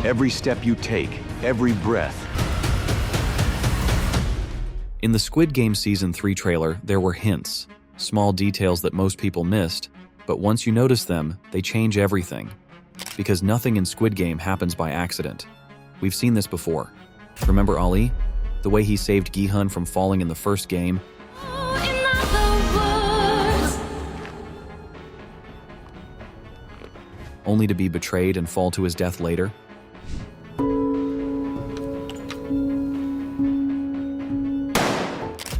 Every step you take, every breath. In the Squid Game Season 3 trailer, there were hints, small details that most people missed, but once you notice them, they change everything. Because nothing in Squid Game happens by accident. We've seen this before. Remember Ali? The way he saved Gi-hun from falling in the first game? Only to be betrayed and fall to his death later?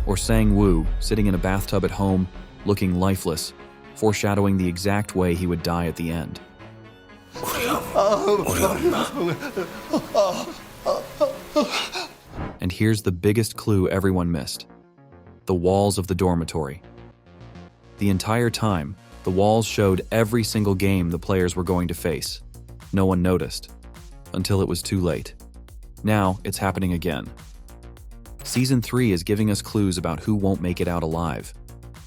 Or Sang-woo, sitting in a bathtub at home, looking lifeless, foreshadowing the exact way he would die at the end. And here's the biggest clue everyone missed. The walls of the dormitory. The entire time, the walls showed every single game the players were going to face. No one noticed. Until it was too late. Now, it's happening again. Season 3 is giving us clues about who won't make it out alive.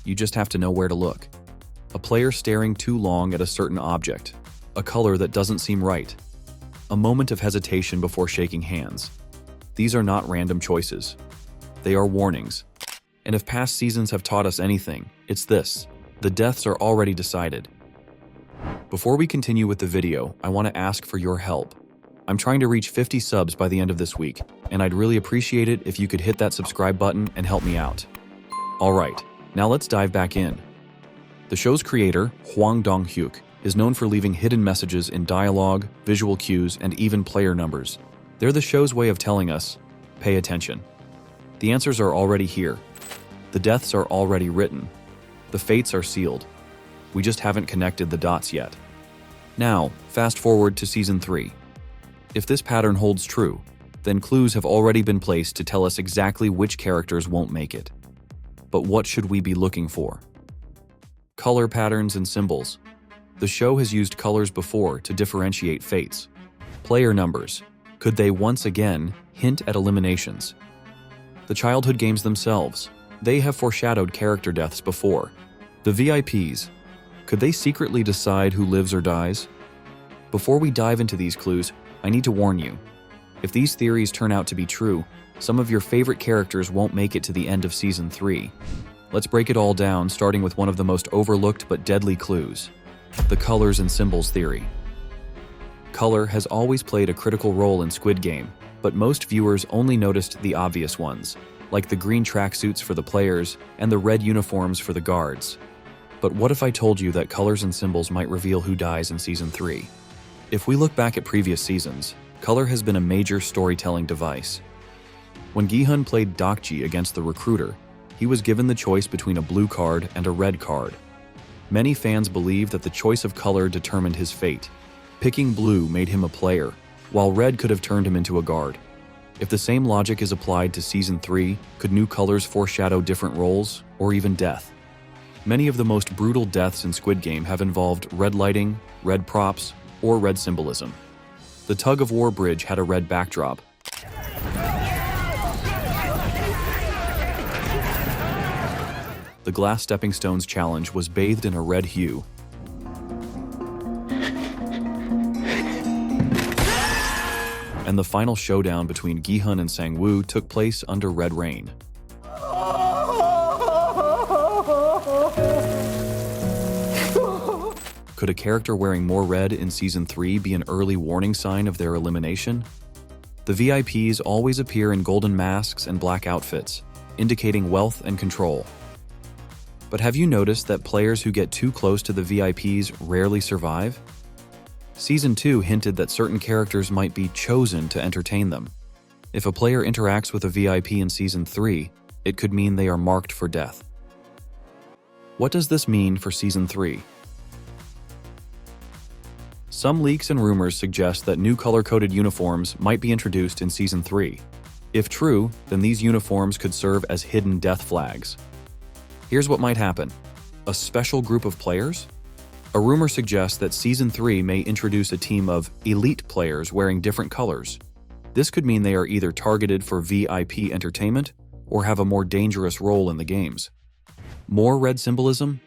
You just have to know where to look. A player staring too long at a certain object. A color that doesn't seem right. A moment of hesitation before shaking hands. These are not random choices. They are warnings. And if past seasons have taught us anything, it's this. The deaths are already decided. Before we continue with the video, I want to ask for your help. I'm trying to reach 50 subs by the end of this week, and I'd really appreciate it if you could hit that subscribe button and help me out. Alright, now let's dive back in. The show's creator, Hwang Dong-hyuk, is known for leaving hidden messages in dialogue, visual cues, and even player numbers. They're the show's way of telling us, pay attention. The answers are already here. The deaths are already written. The fates are sealed. We just haven't connected the dots yet. Now, fast forward to Season 3. If this pattern holds true, then clues have already been placed to tell us exactly which characters won't make it. But what should we be looking for? Color patterns and symbols. The show has used colors before to differentiate fates. Player numbers. Could they once again hint at eliminations? The childhood games themselves. They have foreshadowed character deaths before. The VIPs. Could they secretly decide who lives or dies? Before we dive into these clues, I need to warn you. If these theories turn out to be true, some of your favorite characters won't make it to the end of Season 3. Let's break it all down, starting with one of the most overlooked but deadly clues. The colors and symbols theory. Color has always played a critical role in Squid Game, but most viewers only noticed the obvious ones, like the green tracksuits for the players and the red uniforms for the guards. But what if I told you that colors and symbols might reveal who dies in Season 3? If we look back at previous seasons, color has been a major storytelling device. When Gi-hun played Dokji against the recruiter, he was given the choice between a blue card and a red card. Many fans believe that the choice of color determined his fate. Picking blue made him a player, while red could have turned him into a guard. If the same logic is applied to Season 3, could new colors foreshadow different roles, or even death? Many of the most brutal deaths in Squid Game have involved red lighting, red props, or red symbolism. The tug-of-war bridge had a red backdrop. The glass stepping stones challenge was bathed in a red hue. And the final showdown between Gi-hun and Sang-woo took place under red rain. Could a character wearing more red in Season 3 be an early warning sign of their elimination? The VIPs always appear in golden masks and black outfits, indicating wealth and control. But have you noticed that players who get too close to the VIPs rarely survive? Season 2 hinted that certain characters might be chosen to entertain them. If a player interacts with a VIP in Season 3, it could mean they are marked for death. What does this mean for Season 3? Some leaks and rumors suggest that new color-coded uniforms might be introduced in Season 3. If true, then these uniforms could serve as hidden death flags. Here's what might happen. A special group of players? A rumor suggests that Season 3 may introduce a team of elite players wearing different colors. This could mean they are either targeted for VIP entertainment or have a more dangerous role in the games. More red symbolism?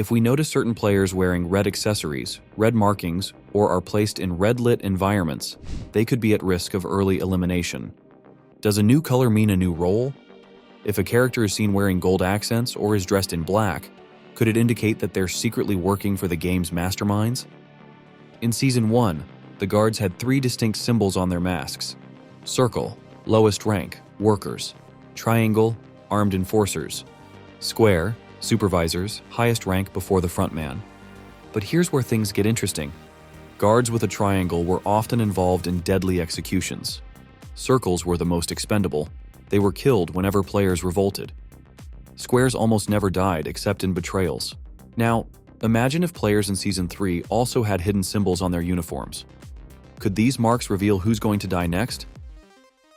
If we notice certain players wearing red accessories, red markings, or are placed in red-lit environments, they could be at risk of early elimination. Does a new color mean a new role? If a character is seen wearing gold accents or is dressed in black, could it indicate that they're secretly working for the game's masterminds? In Season 1, the guards had 3 distinct symbols on their masks. Circle, lowest rank, workers. Triangle, armed enforcers. Square, supervisors, highest rank before the frontman. But here's where things get interesting. Guards with a triangle were often involved in deadly executions. Circles were the most expendable. They were killed whenever players revolted. Squares almost never died except in betrayals. Now, imagine if players in Season 3 also had hidden symbols on their uniforms. Could these marks reveal who's going to die next?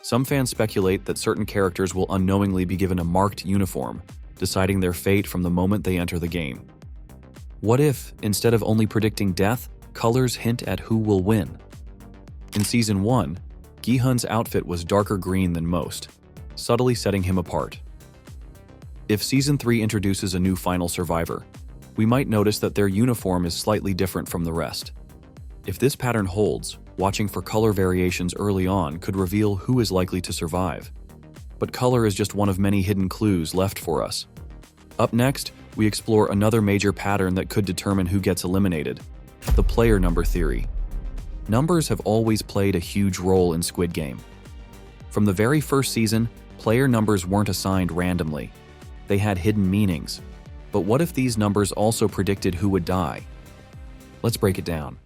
Some fans speculate that certain characters will unknowingly be given a marked uniform, deciding their fate from the moment they enter the game. What if, instead of only predicting death, colors hint at who will win? In Season 1, Gi-hun's outfit was darker green than most, subtly setting him apart. If Season 3 introduces a new final survivor, we might notice that their uniform is slightly different from the rest. If this pattern holds, watching for color variations early on could reveal who is likely to survive. But color is just one of many hidden clues left for us. Up next, we explore another major pattern that could determine who gets eliminated: the player number theory. Numbers have always played a huge role in Squid Game. From the very first season, player numbers weren't assigned randomly. They had hidden meanings. But what if these numbers also predicted who would die? Let's break it down.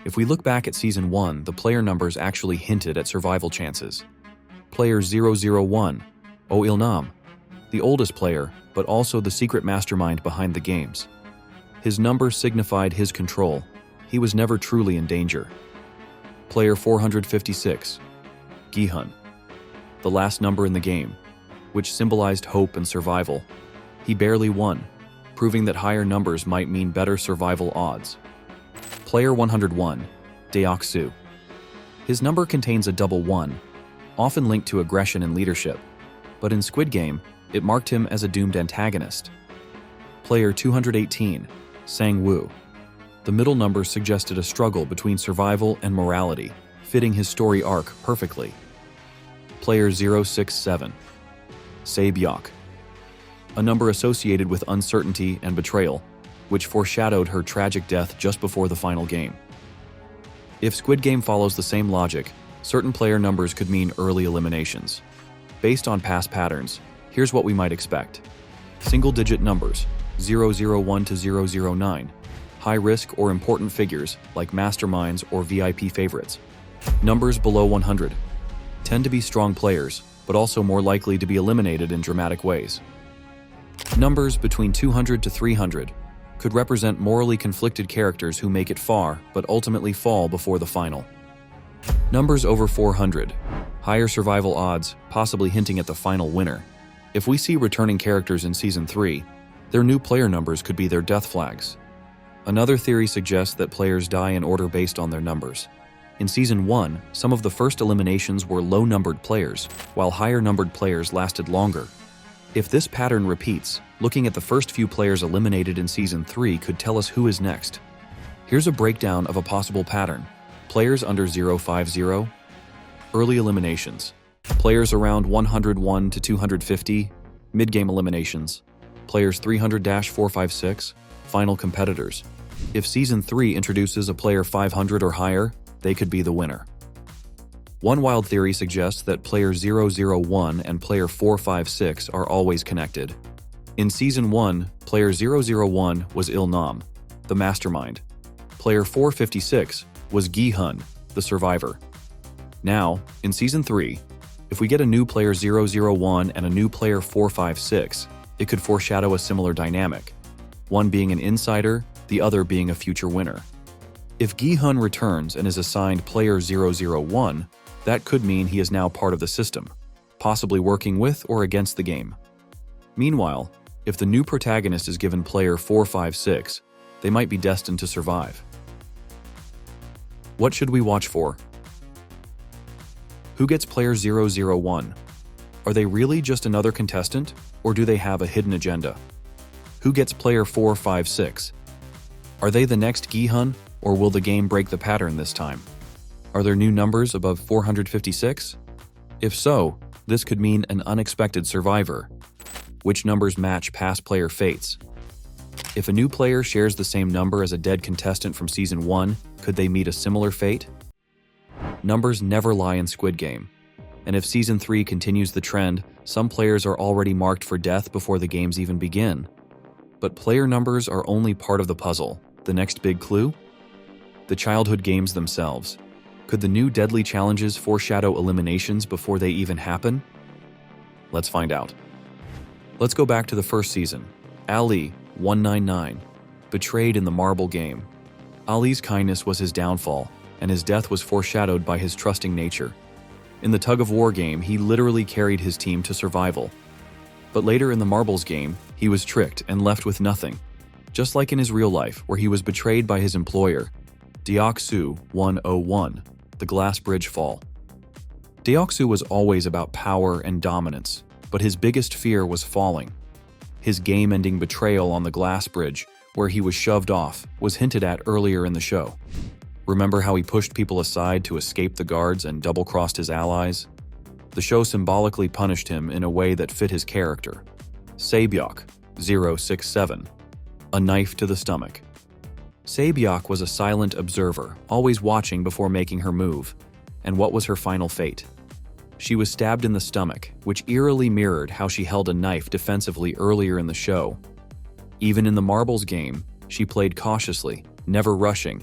If we look back at Season 1, the player numbers actually hinted at survival chances. Player 001, Oh Il-nam, the oldest player, but also the secret mastermind behind the games. His number signified his control. He was never truly in danger. Player 456, Gi-hun, the last number in the game, which symbolized hope and survival. He barely won, proving that higher numbers might mean better survival odds. Player 101, Deok-su. His number contains a double 1, often linked to aggression and leadership, but in Squid Game, it marked him as a doomed antagonist. Player 218, Sang-woo. The middle number suggested a struggle between survival and morality, fitting his story arc perfectly. Player 067, Se-byok. A number associated with uncertainty and betrayal, which foreshadowed her tragic death just before the final game. If Squid Game follows the same logic, certain player numbers could mean early eliminations. Based on past patterns, here's what we might expect. Single-digit numbers, 001 to 009, high-risk or important figures like masterminds or VIP favorites. Numbers below 100 tend to be strong players, but also more likely to be eliminated in dramatic ways. Numbers between 200 to 300 could represent morally conflicted characters who make it far but ultimately fall before the final. Numbers over 400, higher survival odds, possibly hinting at the final winner. If we see returning characters in Season 3, their new player numbers could be their death flags. Another theory suggests that players die in order based on their numbers. In Season 1, some of the first eliminations were low-numbered players, while higher-numbered players lasted longer. If this pattern repeats, looking at the first few players eliminated in Season 3 could tell us who is next. Here's a breakdown of a possible pattern. Players under 050, early eliminations. Players around 101 to 250, mid-game eliminations. Players 300-456, final competitors. If Season 3 introduces a player 500 or higher, they could be the winner. One wild theory suggests that player 001 and player 456 are always connected. In Season 1, player 001 was Il-nam, the mastermind. Player 456 was Gi-hun, the survivor. Now, in Season 3, if we get a new player 001 and a new player 456, it could foreshadow a similar dynamic, one being an insider, the other being a future winner. If Gi-hun returns and is assigned player 001, that could mean he is now part of the system, possibly working with or against the game. Meanwhile, if the new protagonist is given player 456, they might be destined to survive. What should we watch for? Who gets player 001? Are they really just another contestant, or do they have a hidden agenda? Who gets player 456? Are they the next Gi-hun, or will the game break the pattern this time? Are there new numbers above 456? If so, this could mean an unexpected survivor. Which numbers match past player fates? If a new player shares the same number as a dead contestant from Season 1, could they meet a similar fate? Numbers never lie in Squid Game. And if Season 3 continues the trend, some players are already marked for death before the games even begin. But player numbers are only part of the puzzle. The next big clue? The childhood games themselves. Could the new deadly challenges foreshadow eliminations before they even happen? Let's find out. Let's go back to the first season. Ali, 199, betrayed in the marble game. Ali's kindness was his downfall, and his death was foreshadowed by his trusting nature. In the tug-of-war game, he literally carried his team to survival. But later in the marbles game, he was tricked and left with nothing. Just like in his real life, where he was betrayed by his employer. Deoksu 101, the glass bridge fall. Deoksu was always about power and dominance, but his biggest fear was falling. His game-ending betrayal on the glass bridge, where he was shoved off, was hinted at earlier in the show. Remember how he pushed people aside to escape the guards and double-crossed his allies? The show symbolically punished him in a way that fit his character. Saebyok 067, a knife to the stomach. Saebyok was a silent observer, always watching before making her move. And what was her final fate? She was stabbed in the stomach, which eerily mirrored how she held a knife defensively earlier in the show. Even in the marbles game, she played cautiously, never rushing.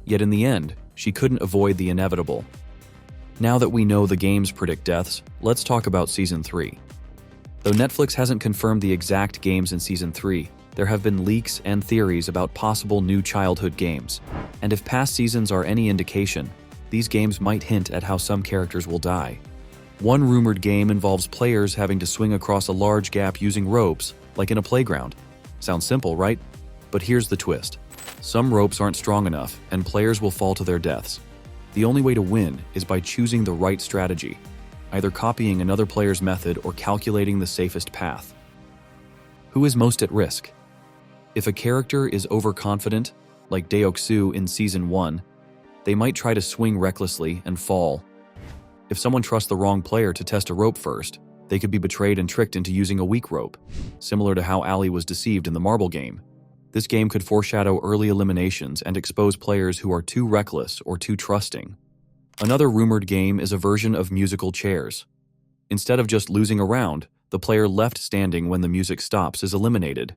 Yet in the end, she couldn't avoid the inevitable. Now that we know the games predict deaths, let's talk about Season 3. Though Netflix hasn't confirmed the exact games in Season 3, there have been leaks and theories about possible new childhood games. And if past seasons are any indication, these games might hint at how some characters will die. One rumored game involves players having to swing across a large gap using ropes, like in a playground. Sounds simple, right? But here's the twist. Some ropes aren't strong enough, and players will fall to their deaths. The only way to win is by choosing the right strategy, either copying another player's method or calculating the safest path. Who is most at risk? If a character is overconfident, like Deoksu in Season 1, they might try to swing recklessly and fall. If someone trusts the wrong player to test a rope first, they could be betrayed and tricked into using a weak rope, similar to how Ali was deceived in the marble game. This game could foreshadow early eliminations and expose players who are too reckless or too trusting. Another rumored game is a version of musical chairs. Instead of just losing a round, the player left standing when the music stops is eliminated.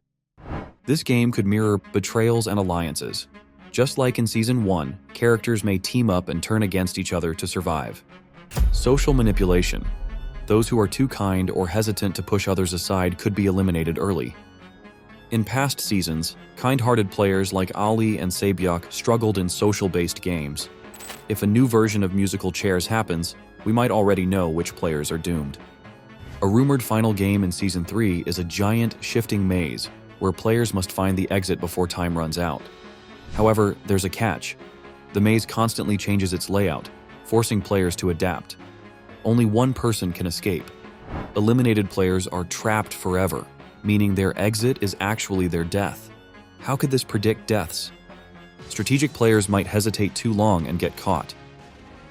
This game could mirror betrayals and alliances. Just like in Season 1, characters may team up and turn against each other to survive. Social manipulation. Those who are too kind or hesitant to push others aside could be eliminated early. In past seasons, kind-hearted players like Ali and Saebyok struggled in social-based games. If a new version of musical chairs happens, we might already know which players are doomed. A rumored final game in Season 3 is a giant, shifting maze, where players must find the exit before time runs out. However, there's a catch. The maze constantly changes its layout, forcing players to adapt. Only one person can escape. Eliminated players are trapped forever, meaning their exit is actually their death. How could this predict deaths? Strategic players might hesitate too long and get caught.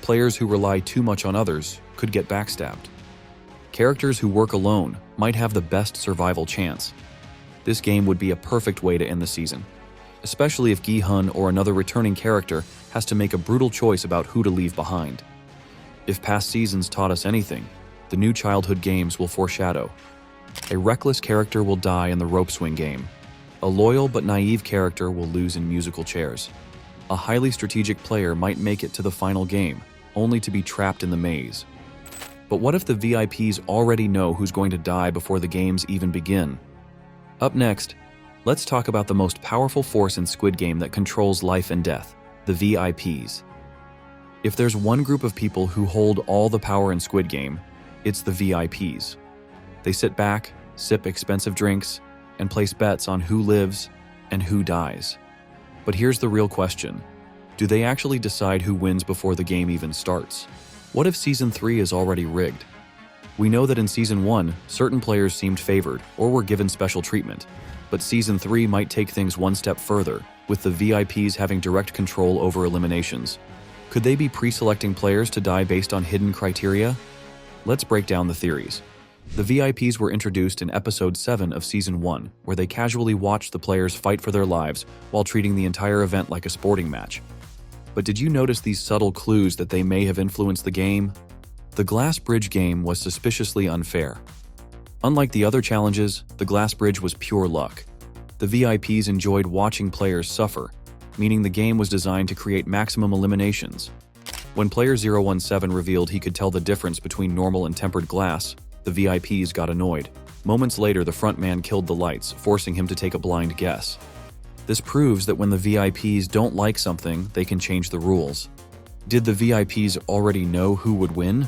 Players who rely too much on others could get backstabbed. Characters who work alone might have the best survival chance. This game would be a perfect way to end the season, especially if Gi-hun or another returning character has to make a brutal choice about who to leave behind. If past seasons taught us anything, the new childhood games will foreshadow. A reckless character will die in the rope swing game. A loyal but naive character will lose in musical chairs. A highly strategic player might make it to the final game, only to be trapped in the maze. But what if the VIPs already know who's going to die before the games even begin? Up next, let's talk about the most powerful force in Squid Game that controls life and death, the VIPs. If there's one group of people who hold all the power in Squid Game, it's the VIPs. They sit back, sip expensive drinks, and place bets on who lives and who dies. But here's the real question. Do they actually decide who wins before the game even starts? What if Season 3 is already rigged? We know that in Season 1, certain players seemed favored or were given special treatment. But Season 3 might take things one step further, with the VIPs having direct control over eliminations. Could they be pre-selecting players to die based on hidden criteria? Let's break down the theories. The VIPs were introduced in Episode 7 of Season 1, where they casually watched the players fight for their lives while treating the entire event like a sporting match. But did you notice these subtle clues that they may have influenced the game? The Glass Bridge game was suspiciously unfair. Unlike the other challenges, the Glass Bridge was pure luck. The VIPs enjoyed watching players suffer, meaning the game was designed to create maximum eliminations. When Player 017 revealed he could tell the difference between normal and tempered glass, the VIPs got annoyed. Moments later, the frontman killed the lights, forcing him to take a blind guess. This proves that when the VIPs don't like something, they can change the rules. Did the VIPs already know who would win?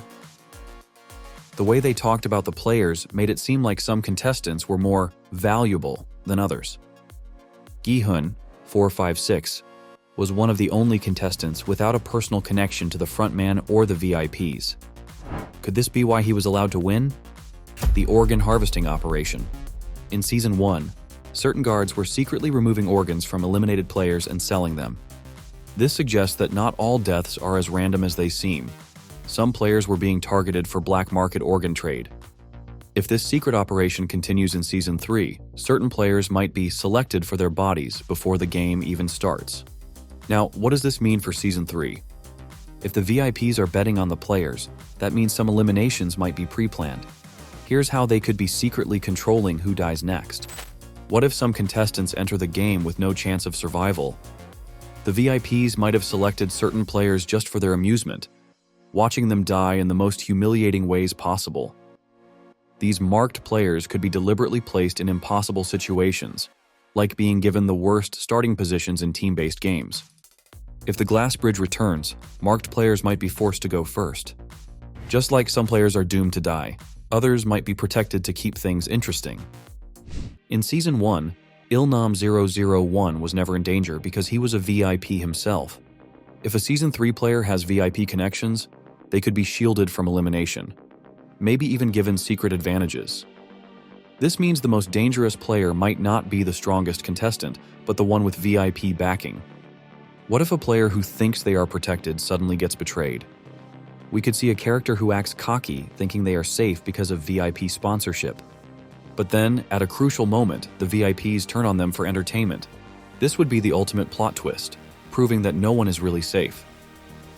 The way they talked about the players made it seem like some contestants were more valuable than others. Gi-hun, 456, was one of the only contestants without a personal connection to the frontman or the VIPs. Could this be why he was allowed to win? The organ harvesting operation. In Season 1, certain guards were secretly removing organs from eliminated players and selling them. This suggests that not all deaths are as random as they seem. Some players were being targeted for black market organ trade. If this secret operation continues in Season 3, certain players might be selected for their bodies before the game even starts. Now, what does this mean for Season 3? If the VIPs are betting on the players, that means some eliminations might be pre-planned. Here's how they could be secretly controlling who dies next. What if some contestants enter the game with no chance of survival? The VIPs might have selected certain players just for their amusement, watching them die in the most humiliating ways possible. These marked players could be deliberately placed in impossible situations, like being given the worst starting positions in team-based games. If the Glass Bridge returns, marked players might be forced to go first. Just like some players are doomed to die, others might be protected to keep things interesting. In Season 1, Ilnam001 was never in danger because he was a VIP himself. If a Season 3 player has VIP connections, they could be shielded from elimination, maybe even given secret advantages. This means the most dangerous player might not be the strongest contestant, but the one with VIP backing. What if a player who thinks they are protected suddenly gets betrayed? We could see a character who acts cocky, thinking they are safe because of VIP sponsorship. But then, at a crucial moment, the VIPs turn on them for entertainment. This would be the ultimate plot twist, proving that no one is really safe.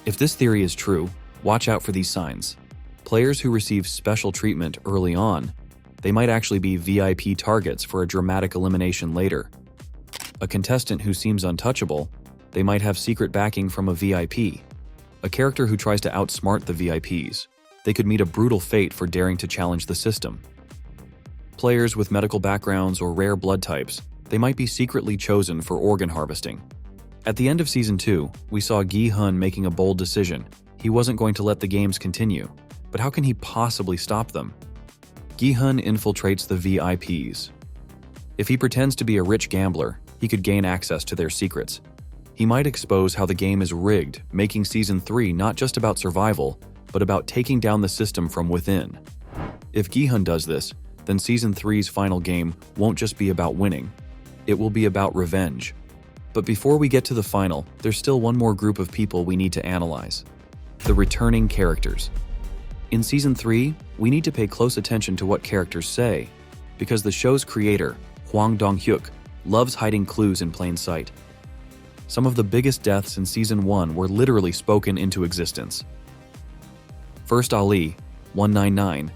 If this theory is true, watch out for these signs. Players who receive special treatment early on, they might actually be VIP targets for a dramatic elimination later. A contestant who seems untouchable, they might have secret backing from a VIP. A character who tries to outsmart the VIPs, they could meet a brutal fate for daring to challenge the system. Players with medical backgrounds or rare blood types, they might be secretly chosen for organ harvesting. At the end of Season 2, we saw Gi-hun making a bold decision. He wasn't going to let the games continue, but how can he possibly stop them? Gi-hun infiltrates the VIPs. If he pretends to be a rich gambler, he could gain access to their secrets. He might expose how the game is rigged, making Season 3 not just about survival, but about taking down the system from within. If Gi-hun does this, then Season 3's final game won't just be about winning. It will be about revenge. But before we get to the final, there's still one more group of people we need to analyze. The returning characters. In Season 3, we need to pay close attention to what characters say, because the show's creator, Hwang Dong-hyuk, loves hiding clues in plain sight. Some of the biggest deaths in Season 1 were literally spoken into existence. First, Ali, 199.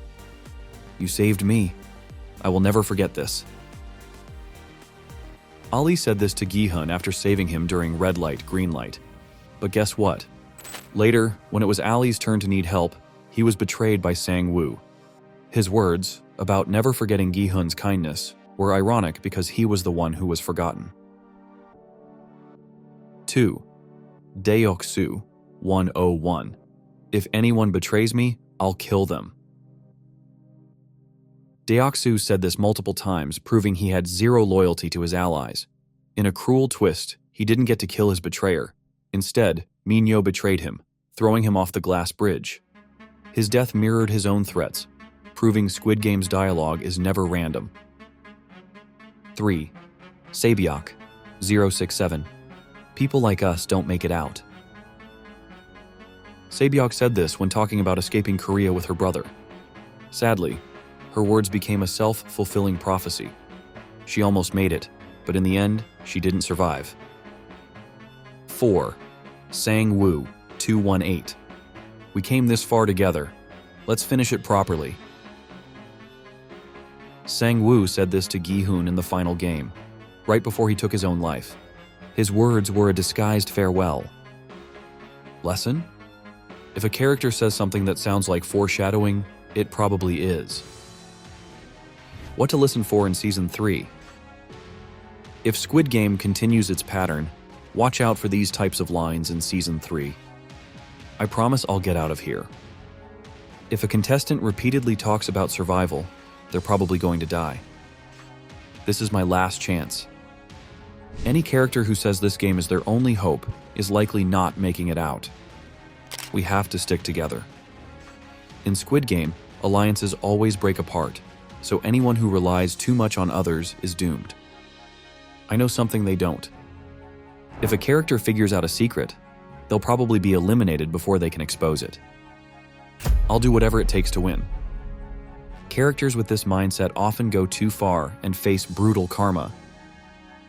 You saved me. I will never forget this. Ali said this to Gi-hun after saving him during red light, green light. But guess what? Later, when it was Ali's turn to need help, he was betrayed by Sang-woo. His words, about never forgetting Gi-hun's kindness, were ironic because he was the one who was forgotten. 2. Deok-soo, 101. If anyone betrays me, I'll kill them. Deok-soo said this multiple times, proving he had zero loyalty to his allies. In a cruel twist, he didn't get to kill his betrayer. Instead, Minyo betrayed him, throwing him off the glass bridge. His death mirrored his own threats, proving Squid Game's dialogue is never random. 3. Sabiok, 067. People like us don't make it out. Sabiok said this when talking about escaping Korea with her brother. Sadly, her words became a self-fulfilling prophecy. She almost made it, but in the end, she didn't survive. 4. Sang-woo, 218. We came this far together. Let's finish it properly. Sang-woo said this to Gi-hun in the final game, right before he took his own life. His words were a disguised farewell. Lesson? If a character says something that sounds like foreshadowing, it probably is. What to listen for in Season 3? If Squid Game continues its pattern, watch out for these types of lines in Season 3. I promise I'll get out of here. If a contestant repeatedly talks about survival, they're probably going to die. This is my last chance. Any character who says this game is their only hope is likely not making it out. We have to stick together. In Squid Game, alliances always break apart, so anyone who relies too much on others is doomed. I know something they don't. If a character figures out a secret, they'll probably be eliminated before they can expose it. I'll do whatever it takes to win. Characters with this mindset often go too far and face brutal karma.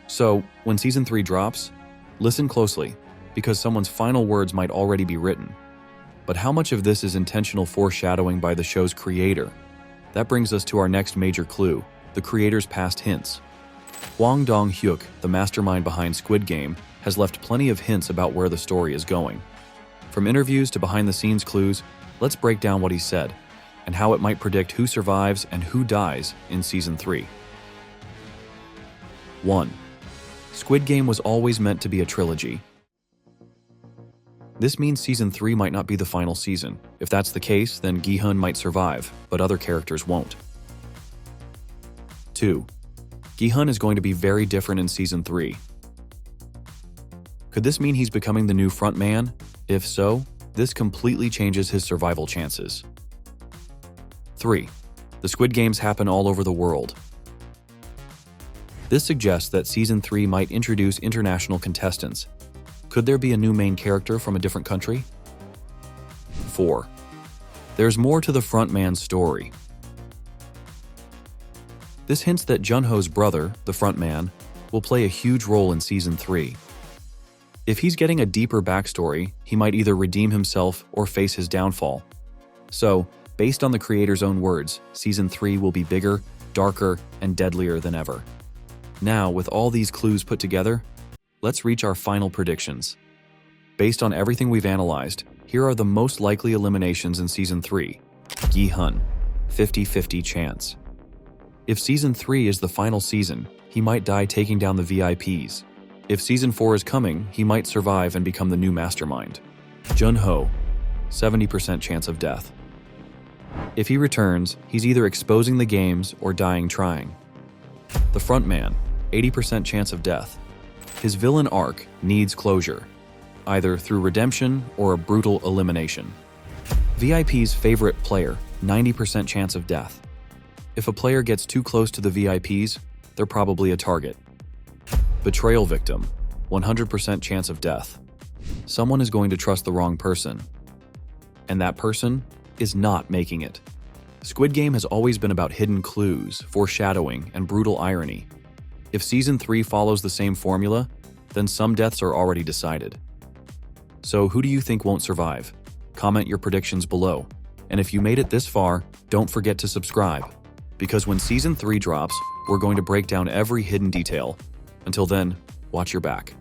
So, when Season 3 drops, listen closely, because someone's final words might already be written. But how much of this is intentional foreshadowing by the show's creator? That brings us to our next major clue, the creator's past hints. Hwang Dong-hyuk, the mastermind behind Squid Game, has left plenty of hints about where the story is going. From interviews to behind-the-scenes clues, let's break down what he said, and how it might predict who survives and who dies in Season 3. 1. Squid Game was always meant to be a trilogy. This means Season 3 might not be the final season. If that's the case, then Gi-hun might survive, but other characters won't. 2. Gi-hun is going to be very different in Season 3. Could this mean he's becoming the new frontman? If so, this completely changes his survival chances. 3. The Squid Games happen all over the world. This suggests that Season 3 might introduce international contestants. Could there be a new main character from a different country? 4. There's more to the frontman's story. This hints that Jun-ho's brother, the frontman, will play a huge role in Season 3. If he's getting a deeper backstory, he might either redeem himself or face his downfall. So, based on the creator's own words, Season 3 will be bigger, darker, and deadlier than ever. Now, with all these clues put together, let's reach our final predictions. Based on everything we've analyzed, here are the most likely eliminations in Season 3. Gi-hun, 50-50 chance. If Season 3 is the final season, he might die taking down the VIPs. If Season 4 is coming, he might survive and become the new mastermind. Jun-ho, 70% chance of death. If he returns, he's either exposing the games or dying trying. The frontman, 80% chance of death. His villain arc needs closure, either through redemption or a brutal elimination. VIP's favorite player, 90% chance of death. If a player gets too close to the VIPs, they're probably a target. Betrayal victim, 100% chance of death. Someone is going to trust the wrong person, and that person is not making it. Squid Game has always been about hidden clues, foreshadowing, and brutal irony. If Season 3 follows the same formula, then some deaths are already decided. So who do you think won't survive? Comment your predictions below. And if you made it this far, don't forget to subscribe, because when Season 3 drops, we're going to break down every hidden detail. Until then, watch your back.